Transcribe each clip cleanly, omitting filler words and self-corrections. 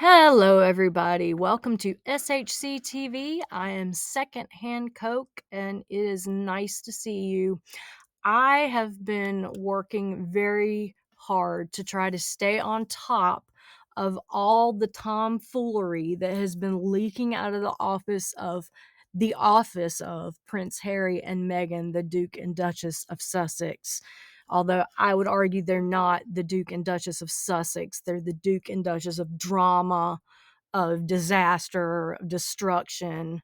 Hello, everybody. Welcome to SHC TV. I am Secondhand Coke, and it is nice to see you. I have been working very hard to try to stay on top of all the tomfoolery that has been leaking out of the office of Prince Harry and Meghan, the Duke and Duchess of Sussex. Although I would argue they're not the Duke and Duchess of Sussex, they're the Duke and Duchess of drama, of disaster, of destruction,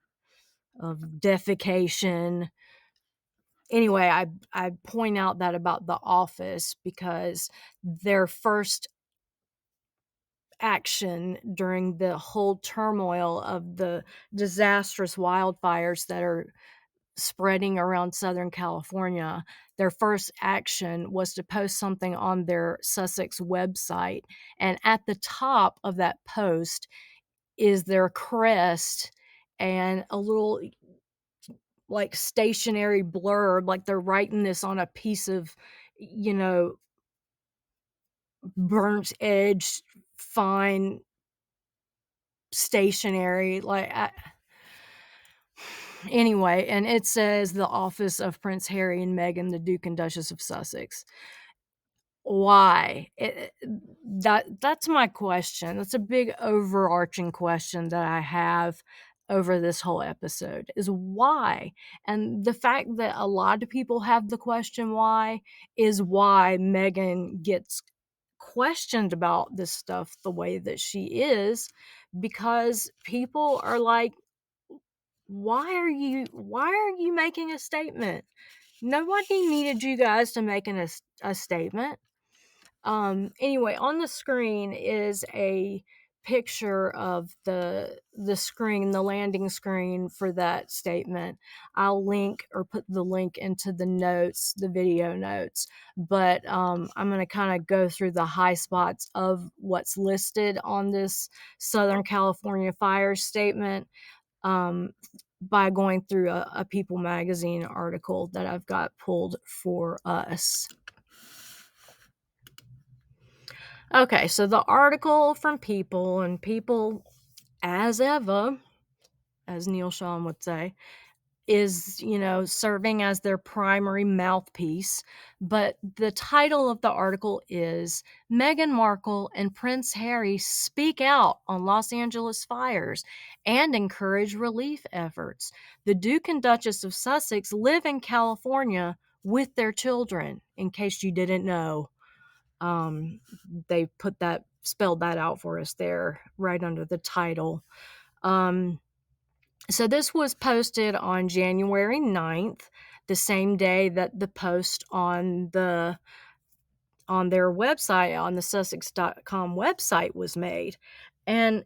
of defecation. Anyway, I point out that about The Office because their first action during the whole turmoil of the disastrous wildfires that are spreading around Southern California, their first action was to post something on their Sussex website. And at the top of that post is their crest and a little like stationary blurb, like they're writing this on a piece of, you know, burnt edge, fine stationery. Anyway, and it says the office of Prince Harry and Meghan, the Duke and Duchess of Sussex. Why? That's my question. That's a big overarching question that I have over this whole episode is why? And the fact that a lot of people have the question why is why Meghan gets questioned about this stuff the way that she is, because people are like, why are you making a statement? Nobody needed you guys to make a statement. Anyway, on the screen is a picture of the landing screen for that statement. I'll link or put the link into the notes, the video notes, but I'm going to kind of go through the high spots of what's listed on this Southern California fire statement, by going through a People magazine article that I've got pulled for us. Okay, so the article from People, and People, as ever, as Neil Sean would say, is, serving as their primary mouthpiece. But the title of the article is Meghan Markle and Prince Harry speak out on Los Angeles fires and encourage relief efforts. The Duke and Duchess of Sussex live in California with their children, in case you didn't know. They spelled that out for us there right under the title. So this was posted on January 9th, the same day that the post on their website, on the Sussex.com website, was made. And,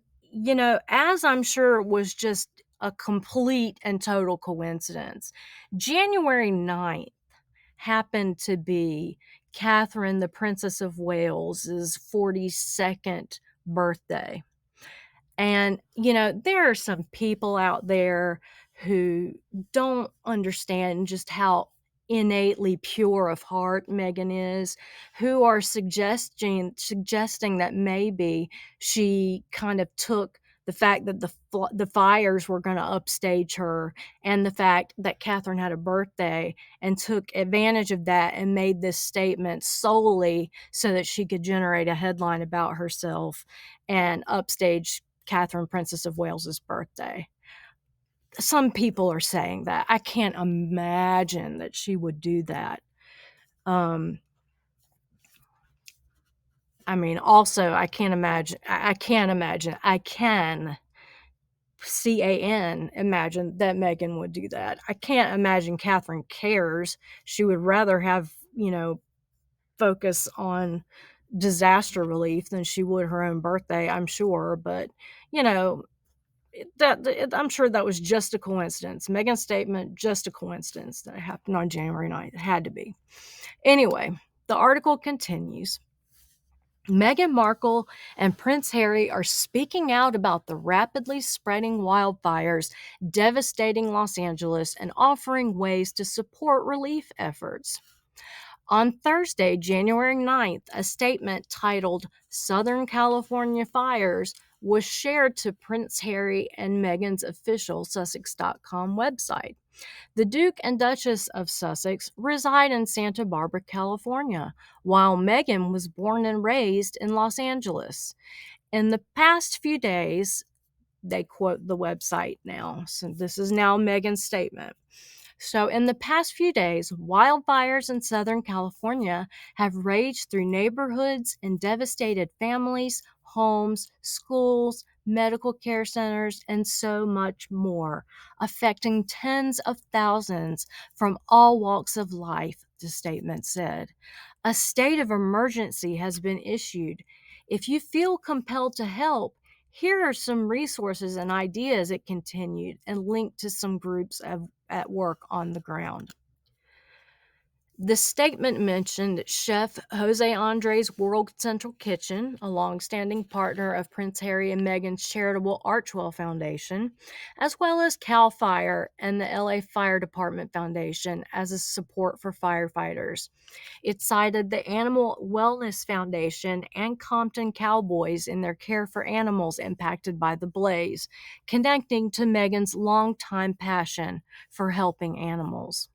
as I'm sure was just a complete and total coincidence, January 9th happened to be Catherine, the Princess of Wales's 42nd birthday. And, there are some people out there who don't understand just how innately pure of heart Meghan is, who are suggesting that maybe she kind of took the fact that the fires were going to upstage her, and the fact that Catherine had a birthday, and took advantage of that and made this statement solely so that she could generate a headline about herself and upstage Catherine, Princess of Wales's birthday. Some people are saying that. I can't imagine that she would do that. Also, I can imagine imagine that Meghan would do that. I can't imagine Catherine cares. She would rather have, focus on disaster relief than she would her own birthday, I'm sure. But, I'm sure that was just a coincidence. Meghan's statement, just a coincidence that it happened on January 9th. It had to be. Anyway, the article continues. Meghan Markle and Prince Harry are speaking out about the rapidly spreading wildfires devastating Los Angeles and offering ways to support relief efforts. On Thursday, January 9th, a statement titled Southern California Fires was shared to Prince Harry and Meghan's official Sussex.com website. The Duke and Duchess of Sussex reside in Santa Barbara, California, while Meghan was born and raised in Los Angeles. In the past few days, they quote the website now. So this is now Meghan's statement. So, in the past few days, wildfires in Southern California have raged through neighborhoods and devastated families, homes, schools, medical care centers, and so much more, affecting tens of thousands from all walks of life, the statement said. A state of emergency has been issued. If you feel compelled to help, here are some resources and ideas, it continued, and linked to some groups at work on the ground. The statement mentioned Chef Jose Andres' World Central Kitchen, a longstanding partner of Prince Harry and Meghan's charitable Archwell Foundation, as well as CAL FIRE and the LA Fire Department Foundation as a support for firefighters. It cited the Animal Wellness Foundation and Compton Cowboys in their care for animals impacted by the blaze, connecting to Meghan's longtime passion for helping animals.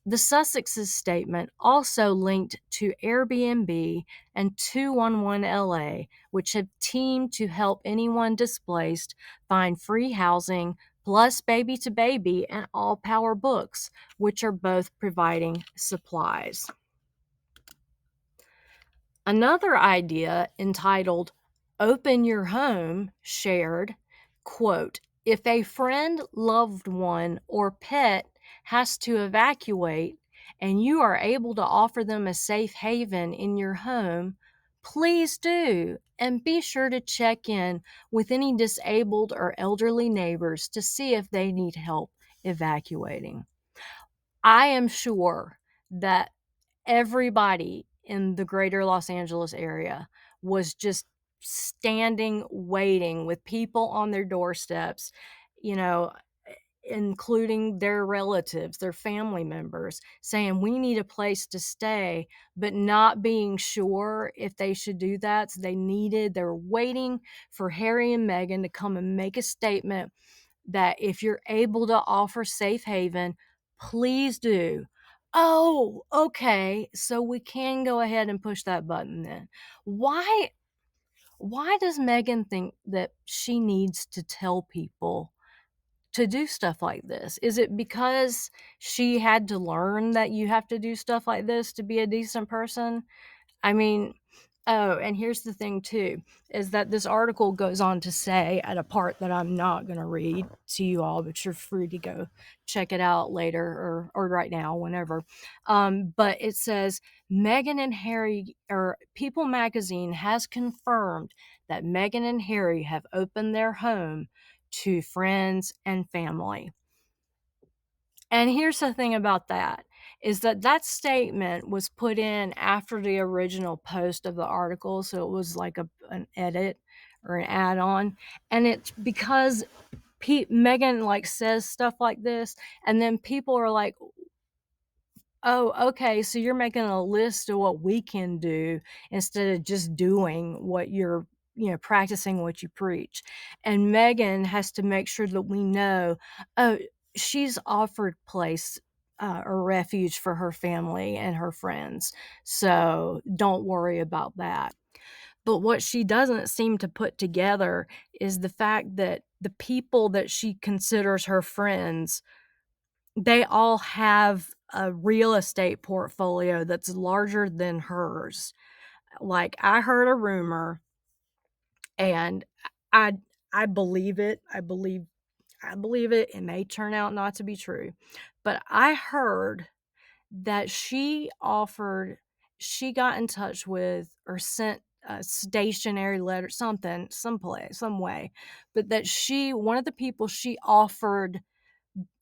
The Sussexes statement also linked to Airbnb and 211 LA, which have teamed to help anyone displaced find free housing, plus Baby to Baby and All Power Books, which are both providing supplies. Another idea entitled Open Your Home shared, quote, if a friend, loved one, or pet has to evacuate and you are able to offer them a safe haven in your home, please do, and be sure to check in with any disabled or elderly neighbors to see if they need help evacuating. I am sure that everybody in the greater Los Angeles area was just standing, waiting with people on their doorsteps, you know, including their relatives, their family members, saying, we need a place to stay, but not being sure if they should do that. So they were waiting for Harry and Meghan to come and make a statement that if you're able to offer safe haven, please do. Oh, okay. So we can go ahead and push that button then. Why why does Meghan think that she needs to tell people to do stuff like this? Is it because she had to learn that you have to do stuff like this to be a decent person? I mean, oh, and here's the thing too, is that this article goes on to say at a part that I'm not going to read to you all, but you're free to go check it out later or right now, whenever. But it says Meghan and Harry, or People magazine has confirmed that Meghan and Harry have opened their home to friends and family. And here's the thing about that, is that that statement was put in after the original post of the article, so it was like an edit or an add-on, and it's because Meghan like says stuff like this, and then people are like, oh, okay, so you're making a list of what we can do instead of just doing what you're, practicing what you preach. And Meghan has to make sure that we know, oh, she's offered place or refuge for her family and her friends. So don't worry about that. But what she doesn't seem to put together is the fact that the people that she considers her friends, they all have a real estate portfolio that's larger than hers. Like, I heard a rumor, and I I believe it. I believe it. It may turn out not to be true. But I heard that she got in touch with or sent a stationary letter, something, someplace, some way, but that one of the people she offered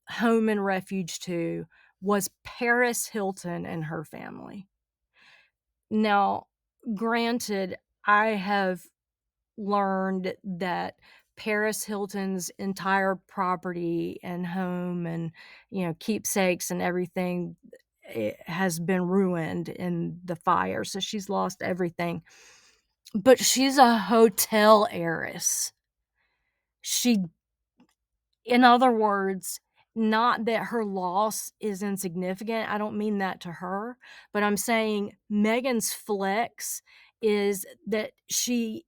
home and refuge to was Paris Hilton and her family. Now, granted, I have learned that Paris Hilton's entire property and home and, keepsakes and everything, it has been ruined in the fire. So she's lost everything. but she's a hotel heiress. She In other words, not that her loss is insignificant, I don't mean that to her, but I'm saying Meghan's flex is that she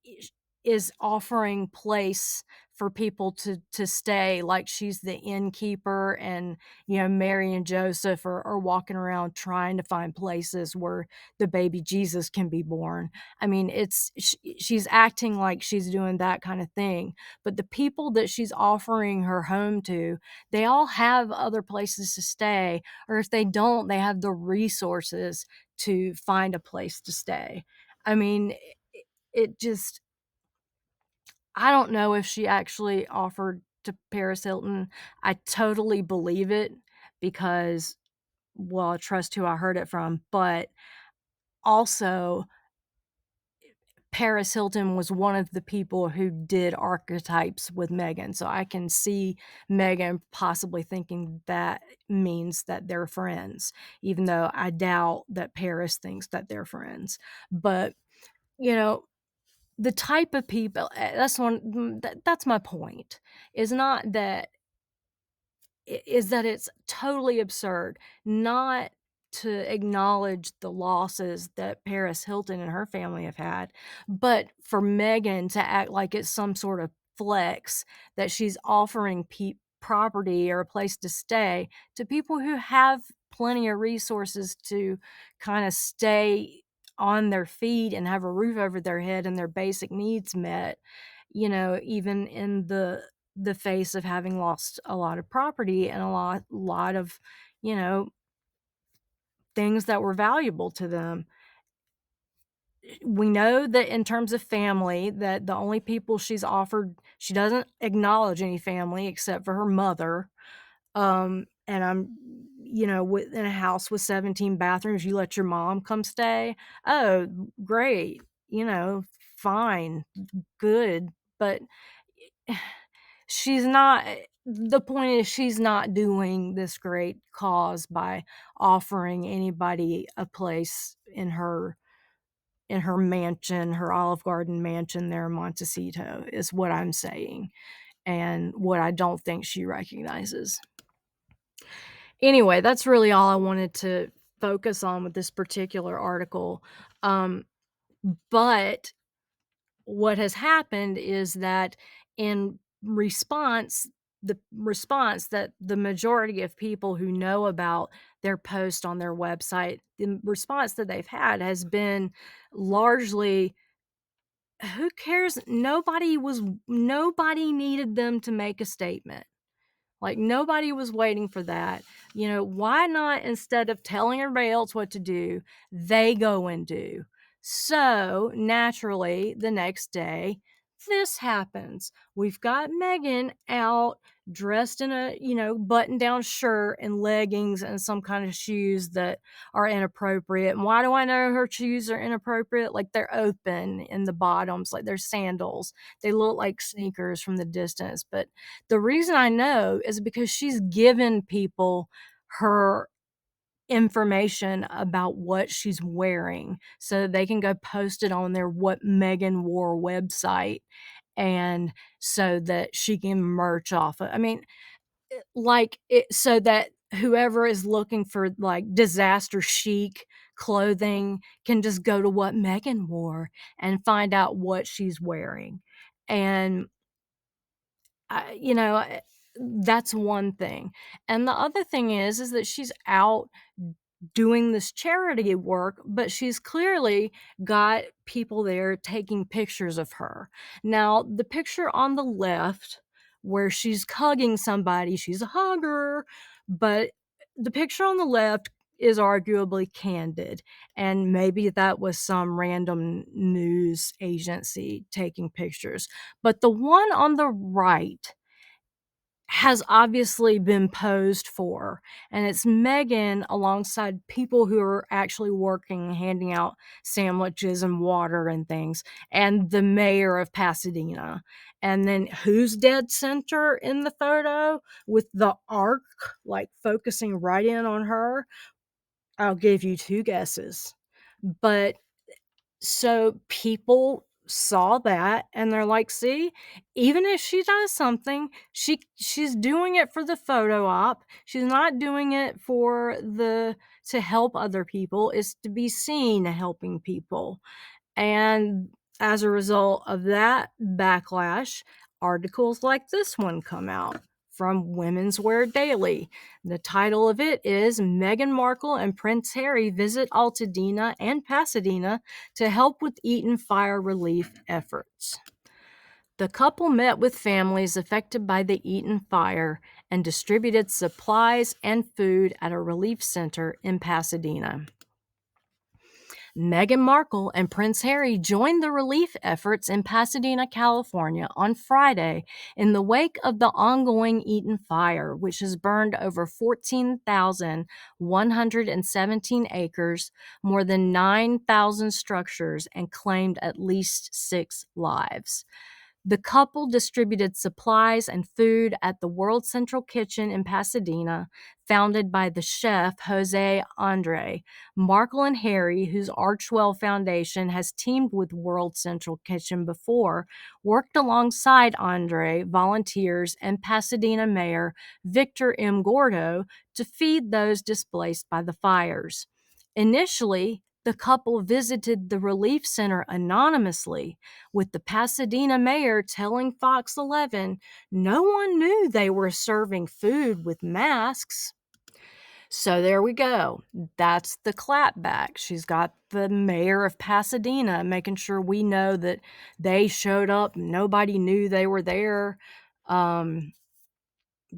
is offering place for people to stay, like she's the innkeeper, and, Mary and Joseph are walking around trying to find places where the baby Jesus can be born. I mean, she's acting like she's doing that kind of thing, but the people that she's offering her home to, they all have other places to stay, or if they don't, they have the resources to find a place to stay. I mean, it just, I don't know if she actually offered to Paris Hilton. I totally believe it because, well, I trust who I heard it from, but also Paris Hilton was one of the people who did archetypes with Meghan, so I can see Meghan possibly thinking that means that they're friends, even though I doubt that Paris thinks that they're friends. But, you know, the type of people, that's my point, is not that is that it's totally absurd not to acknowledge the losses that Paris Hilton and her family have had, but for Meghan to act like it's some sort of flex that she's offering property or a place to stay to people who have plenty of resources to kind of stay on their feet and have a roof over their head and their basic needs met, even in the face of having lost a lot of property and a lot of, you know, things that were valuable to them. We know that in terms of family, that the only people she doesn't acknowledge any family except for her mother. And in a house with 17 bathrooms, you let your mom come stay. Oh, great. Fine, good. But she's not the point is she's not doing this great cause by offering anybody a place in her mansion, her Olive Garden mansion there in Montecito, is what I'm saying, and what I don't think she recognizes. Anyway, that's really all I wanted to focus on with this particular article. But what has happened is that in response that the majority of people who know about their post on their website, the response that they've had has been largely, who cares? Nobody needed them to make a statement. Like, nobody was waiting for that. Why not, instead of telling everybody else what to do, they go and do? So, naturally, the next day, this happens. We've got Meghan out dressed in a, button-down shirt and leggings and some kind of shoes that are inappropriate. And why do I know her shoes are inappropriate? Like, they're open in the bottoms, like they're sandals. They look like sneakers from the distance, but the reason I know is because she's given people her information about what she's wearing so they can go post it on their What Meghan Wore website, and so that she can merch off of. I mean, like it, so that whoever is looking for like disaster chic clothing can just go to What Meghan Wore and find out what she's wearing. And I you know, that's one thing. And the other thing is that she's out doing this charity work, but she's clearly got people there taking pictures of her. Now, the picture on the left where she's hugging somebody, she's a hugger, but the picture on the left is arguably candid, and maybe that was some random news agency taking pictures. But the one on the right has obviously been posed for, and it's Meghan alongside people who are actually working, handing out sandwiches and water and things, and the mayor of Pasadena. And then who's dead center in the photo with the arc like focusing right in on her? I'll give you two guesses. But so people saw that and they're like, "See, even if she does something, she's doing it for the photo op. She's not doing it for the to help other people. It's to be seen helping people." And as a result of that backlash, articles like this one come out from Women's Wear Daily. The title of it is Meghan Markle and Prince Harry visit Altadena and Pasadena to help with Eaton fire relief efforts. The couple met with families affected by the Eaton fire and distributed supplies and food at a relief center in Pasadena. Meghan Markle and Prince Harry joined the relief efforts in Pasadena, California on Friday in the wake of the ongoing Eaton fire, which has burned over 14,117 acres, more than 9,000 structures, and claimed at least 6 lives. The couple distributed supplies and food at the World Central Kitchen in Pasadena, founded by the chef Jose Andre. Markle and Harry, whose Archwell Foundation has teamed with World Central Kitchen before, worked alongside Andre, volunteers, and Pasadena Mayor Victor M. Gordo to feed those displaced by the fires. Initially, the couple visited the relief center anonymously, with the Pasadena mayor telling Fox 11 no one knew they were serving food with masks. So there we go. That's the clapback. She's got the mayor of Pasadena making sure we know that they showed up. Nobody knew they were there. The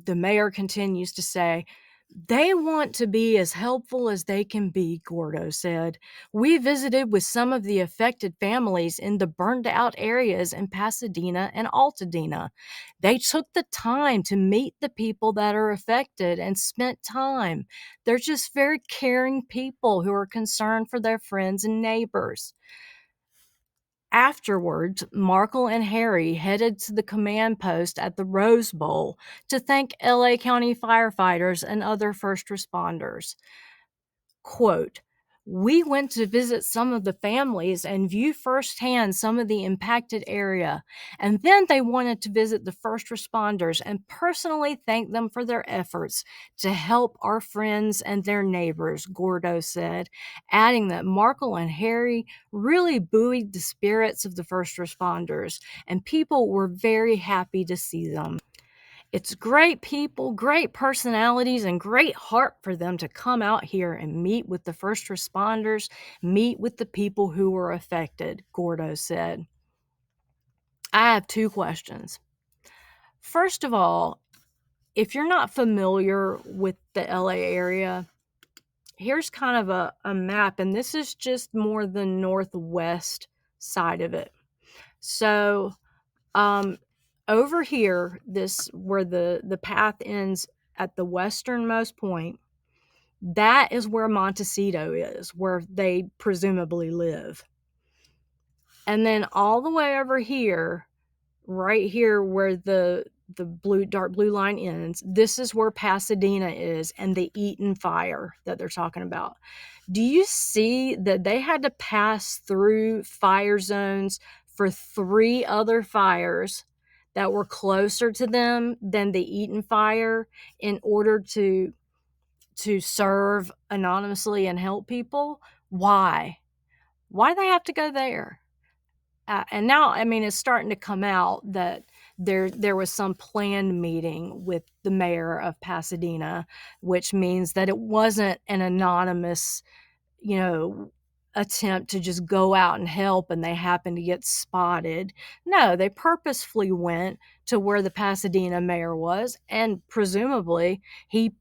mayor continues to say, "They want to be as helpful as they can be," Gordo said. "We visited with some of the affected families in the burned out areas in Pasadena and Altadena. They took the time to meet the people that are affected and spent time. They're just very caring people who are concerned for their friends and neighbors." Afterwards, Markle and Harry headed to the command post at the Rose Bowl to thank LA County firefighters and other first responders. Quote, "We went to visit some of the families and view firsthand some of the impacted area, and then they wanted to visit the first responders and personally thank them for their efforts to help our friends and their neighbors," Gordo said, adding that Markle and Harry really buoyed the spirits of the first responders, and people were very happy to see them. "It's great people, great personalities, and great heart for them to come out here and meet with the first responders, meet with the people who were affected," Gordo said. I have 2 questions. First of all, if you're not familiar with the LA area, here's kind of a map, and this is just more the northwest side of it. So, over here, this where the path ends at the westernmost point, that is where Montecito is, where they presumably live. And then all the way over here, right here where the dark blue line ends, this is where Pasadena is and the Eaton fire that they're talking about. Do you see that they had to pass through fire zones for 3 other fires that were closer to them than the Eaton fire in order to serve anonymously and help people? Why? Why do they have to go there? And now, I mean, it's starting to come out that there was some planned meeting with the mayor of Pasadena, which means that it wasn't an anonymous, attempt to just go out and help and they happened to get spotted. No, they purposefully went to where the Pasadena mayor was, and presumably he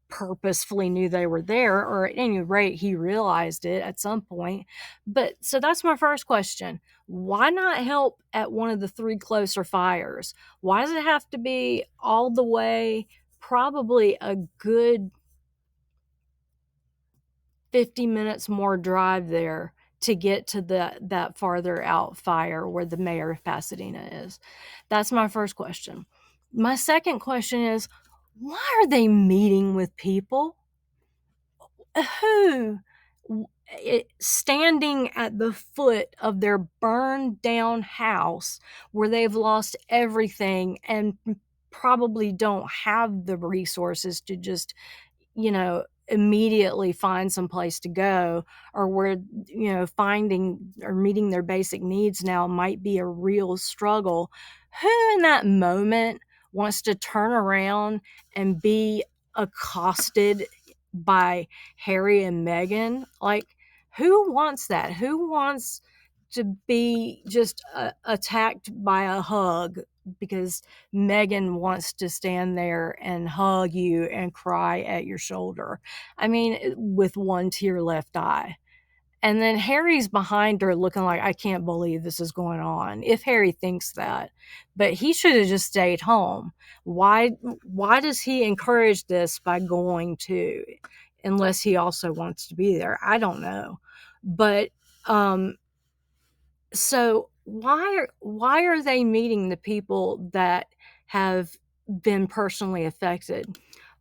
purposefully knew they were there, or at any rate, he realized it at some point. But so that's my first question. Why not help at one of the 3 closer fires? Why does it have to be all the way, probably a good 50 minutes more drive there to get to that farther out fire where the mayor of Pasadena is? That's my first question. My second question is, why are they meeting with people? Who? standing at the foot of their burned down house where they've lost everything and probably don't have the resources to just, immediately find some place to go, or where, finding or meeting their basic needs now might be a real struggle. Who in that moment wants to turn around and be accosted by Harry and Meghan? Like, who wants that? Who wants to be just attacked by a hug because Meghan wants to stand there and hug you and cry at your shoulder? I mean, with one tear left eye. And then Harry's behind her looking like, I can't believe this is going on. If Harry thinks that, but he should have just stayed home. Why does he encourage this by going to, unless he also wants to be there? I don't know. But so why are they meeting the people that have been personally affected?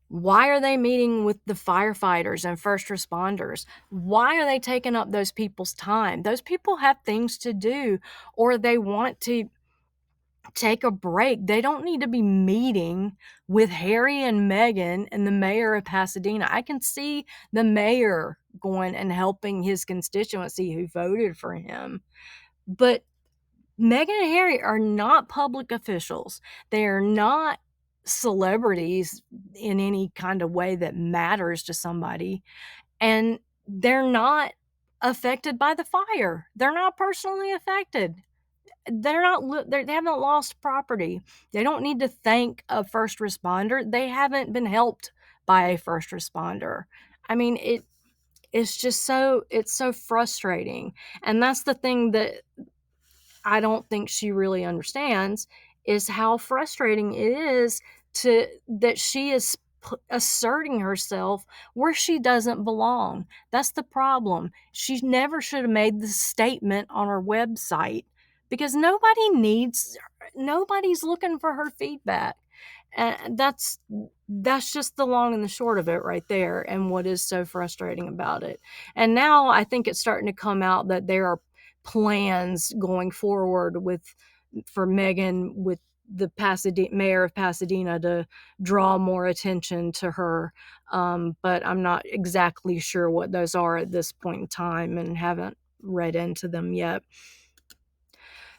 Why are they meeting with the firefighters and first responders? Why are they taking up those people's time? Those people have things to do, or they want to take a break. They don't need to be meeting with Harry and Meghan and the mayor of Pasadena. I can see the mayor going and helping his constituency who voted for him. But Meghan and Harry are not public officials. They are not celebrities in any kind of way that matters to somebody. And they're not affected by the fire. They're not personally affected. They haven't lost property. They don't need to thank a first responder. They haven't been helped by a first responder. I mean, it's so frustrating. And that's the thing that I don't think she really understands, is how frustrating it is that she is asserting herself where she doesn't belong. That's the problem. She never should have made this statement on her website, because nobody's looking for her feedback. And that's just the long and the short of it right there, and what is so frustrating about it. And now I think it's starting to come out that there are plans going forward for Meghan, with the mayor of Pasadena, to draw more attention to her. But I'm not exactly sure what those are at this point in time, and haven't read into them yet.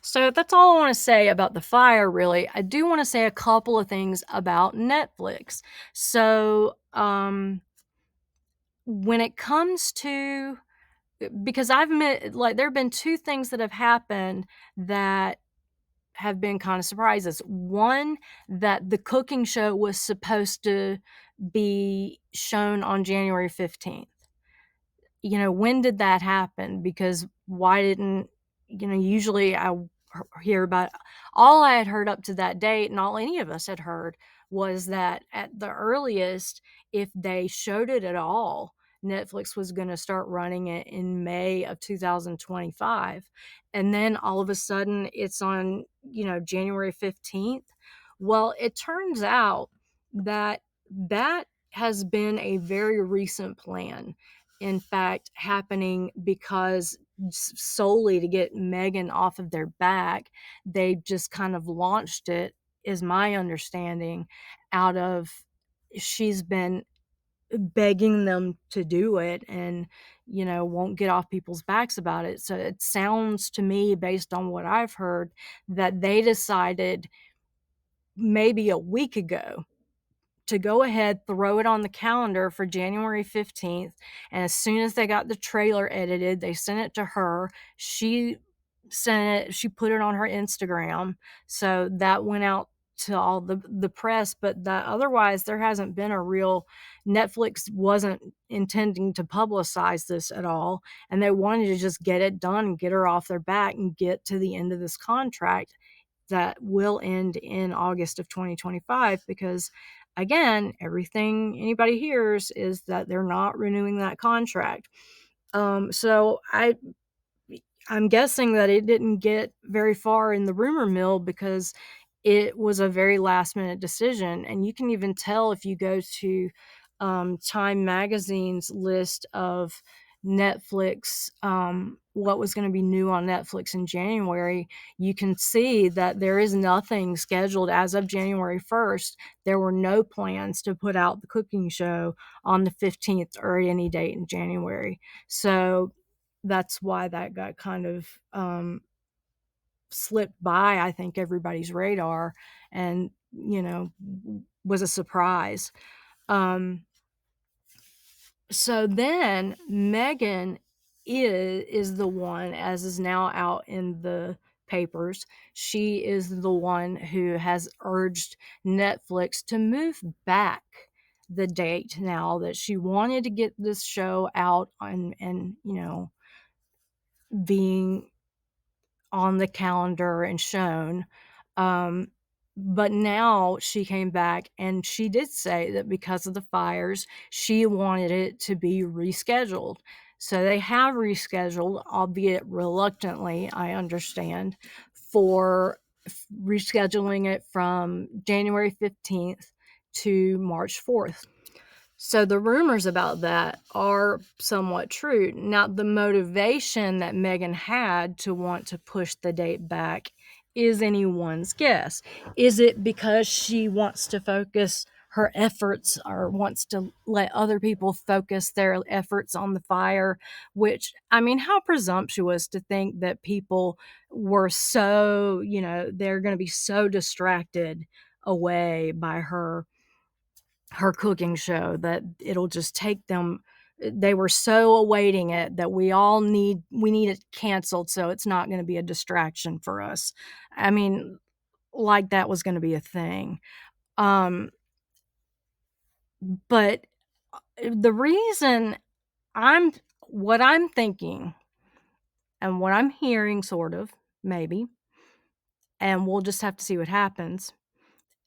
So that's all I want to say about the fire, really. I do want to say a couple of things about Netflix. So, when it comes to, because I've met, like, there have been two things that have happened that have been kind of surprises. One, that the cooking show was supposed to be shown on January 15th. When did that happen? Because why didn't, usually I hear about, all I had heard up to that date, and all any of us had heard, was that at the earliest, if they showed it at all, Netflix was going to start running it in May of 2025. And then all of a sudden it's on, January 15th. Well, it turns out that that has been a very recent plan. In fact, happening because solely to get Meghan off of their back, they just kind of launched it, is my understanding, out of, she's been begging them to do it, and won't get off people's backs about it. So it sounds to me, based on what I've heard, that they decided maybe a week ago to go ahead, throw it on the calendar for January 15th. And as soon as they got the trailer edited, they sent it to her. She she put it on her Instagram. So that went out to all the press, but that otherwise there hasn't been a real, Netflix wasn't intending to publicize this at all. And they wanted to just get it done and get her off their back and get to the end of this contract that will end in August of 2025, because again, everything anybody hears is that they're not renewing that contract. So I'm guessing that it didn't get very far in the rumor mill, because it was a very last minute decision. And you can even tell if you go to Time Magazine's list of Netflix, what was going to be new on Netflix in January, you can see that there is nothing scheduled as of January 1st. There were no plans to put out the cooking show on the 15th or any date in January. So that's why that got kind of slipped by, I think, everybody's radar, and, was a surprise. So then Meghan is the one, as is now out in the papers, she is the one who has urged Netflix to move back the date, now that she wanted to get this show out and being on the calendar and shown. Um, but now she came back and she did say that because of the fires, she wanted it to be rescheduled. So they have rescheduled, albeit reluctantly, I understand, for rescheduling it from January 15th to March 4th. So the rumors about that are somewhat true. Now, the motivation that Meghan had to want to push the date back is anyone's guess. Is it because she wants to focus her efforts, or wants to let other people focus their efforts on the fire? Which, I mean, how presumptuous to think that people were so, they're going to be so distracted away by her cooking show that it'll just take them. They were so awaiting it that we need it canceled, so it's not going to be a distraction for us. I mean, like that was going to be a thing. But the reason what I'm thinking and what I'm hearing, sort of, maybe, and we'll just have to see what happens,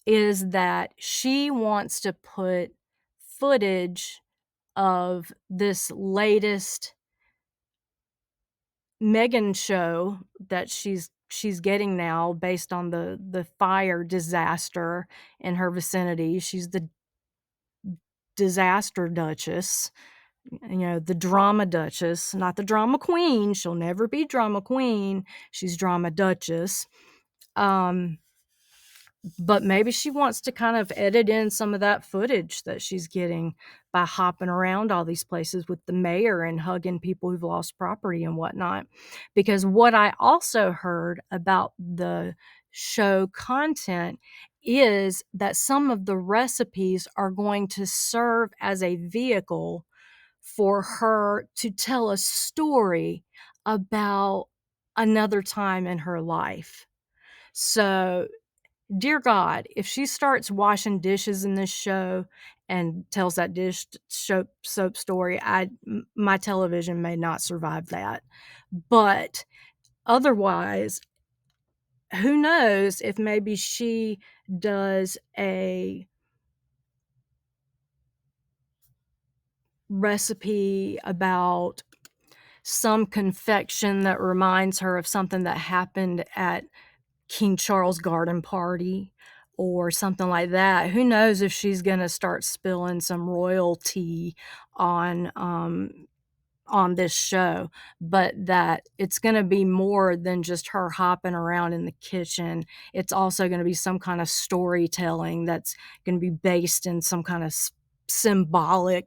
is that she wants to put footage of this latest Meghan show that she's getting now, based on the fire disaster in her vicinity. She's the disaster duchess, the drama duchess, not the drama queen. She'll never be drama queen. She's drama duchess. But maybe she wants to kind of edit in some of that footage that she's getting by hopping around all these places with the mayor and hugging people who've lost property and whatnot. Because what I also heard about the show content is that some of the recipes are going to serve as a vehicle for her to tell a story about another time in her life. So, dear God, if she starts washing dishes in this show and tells that soap story, my television may not survive that. But otherwise, who knows if maybe she does a recipe about some confection that reminds her of something that happened at King Charles' garden party or something like that. Who knows if she's going to start spilling some royalty on this show, but that it's going to be more than just her hopping around in the kitchen. It's also going to be some kind of storytelling that's going to be based in some kind of symbolic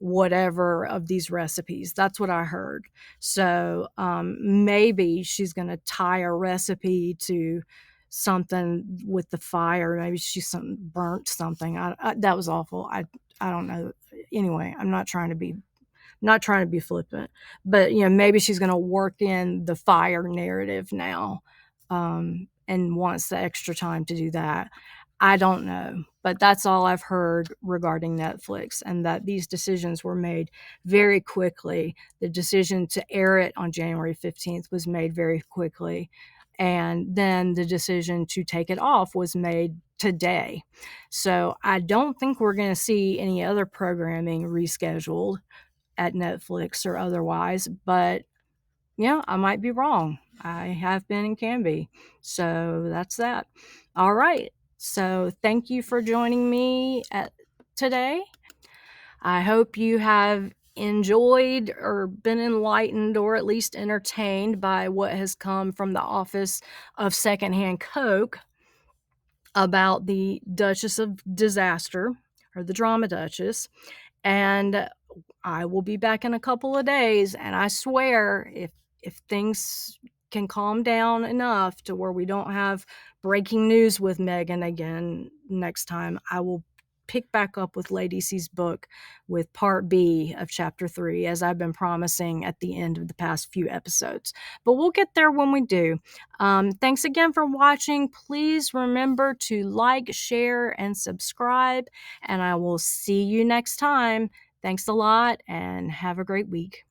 whatever of these recipes. That's what I heard. So maybe she's going to tie a recipe to something with the fire. Maybe she's burnt something. That was awful. I don't know. Anyway, I'm not trying to be flippant, but maybe she's going to work in the fire narrative now, and wants the extra time to do that. I don't know, but that's all I've heard regarding Netflix, and that these decisions were made very quickly. The decision to air it on January 15th was made very quickly, and then the decision to take it off was made today. So I don't think we're going to see any other programming rescheduled at Netflix or otherwise, but I might be wrong. I have been and can be. So that's that. All right. So thank you for joining me today. I hope you have enjoyed or been enlightened or at least entertained by what has come from the Office of Secondhand Coke about the Duchess of Disaster, or the Drama Duchess. And I will be back in a couple of days, and I swear if things can calm down enough to where we don't have breaking news with Meghan again next time, I will pick back up with Lady C's book with part B of chapter 3, as I've been promising at the end of the past few episodes. But we'll get there when we do. Thanks again for watching. Please remember to like, share, and subscribe, and I will see you next time. Thanks a lot, and have a great week.